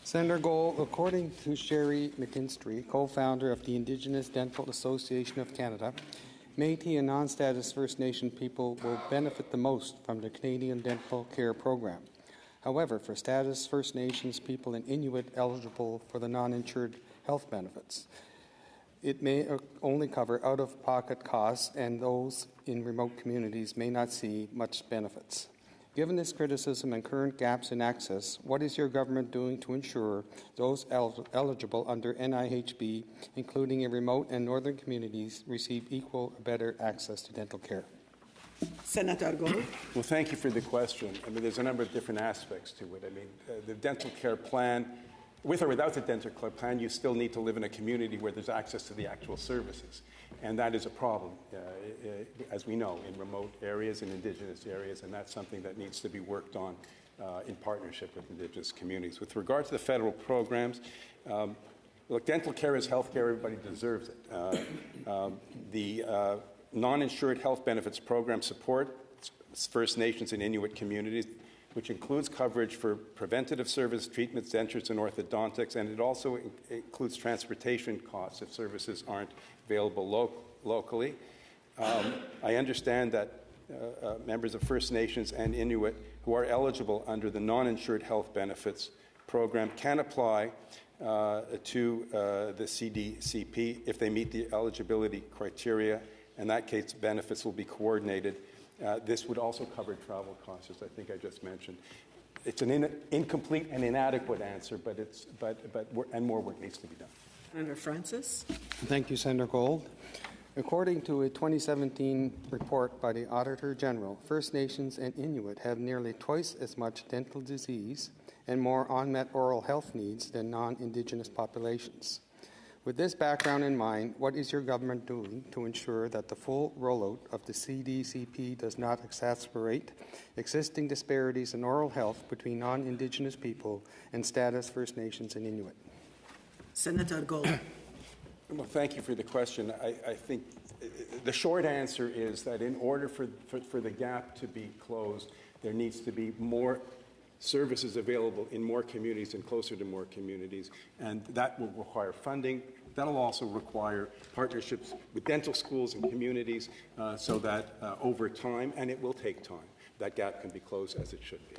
Senator Gold, according to Sherry McKinstry, co-founder of the Indigenous Dental Association of Canada, Métis and non-status First Nation people will benefit the most from the Canadian Dental Care Program. However, for status First Nations people and Inuit eligible for the non-insured health benefits, it may only cover out-of-pocket costs, and those in remote communities may not see much benefits. Given this criticism and current gaps in access, what is your government doing to ensure those eligible under NIHB, including in remote and northern communities, receive equal or better access to dental care? Senator Gold. Well, thank you for the question. I mean, there's a number of different aspects to it. I mean, the dental care plan, with or without the dental care plan, you still need to live in a community where there's access to the actual services. And that is a problem, as we know, in remote areas and Indigenous areas, and that's something that needs to be worked on in partnership with Indigenous communities. With regard to the federal programs, look, dental care is health care. Everybody deserves it. The Non-Insured Health Benefits program supports First Nations and Inuit communities, which includes coverage for preventative service, treatments, dentures, and orthodontics, and it also includes transportation costs if services aren't available locally. I understand that members of First Nations and Inuit who are eligible under the Non-Insured Health Benefits program can apply to the CDCP if they meet the eligibility criteria. In that case, benefits will be coordinated. This would also cover travel costs, as I think I just mentioned. It's an incomplete and inadequate answer, and more work needs to be done. Senator Francis. Thank you, Senator Gold. According to a 2017 report by the Auditor General, First Nations and Inuit have nearly twice as much dental disease and more unmet oral health needs than non-Indigenous populations. With this background in mind, what is your government doing to ensure that the full rollout of the CDCP does not exacerbate existing disparities in oral health between non-Indigenous people and status First Nations and Inuit? Senator Gold. Well, thank you for the question. I think the short answer is that in order for the gap to be closed, there needs to be more services available in more communities and closer to more communities, and that will require funding. That will also require partnerships with dental schools and communities so that over time, and it will take time, that gap can be closed as it should be.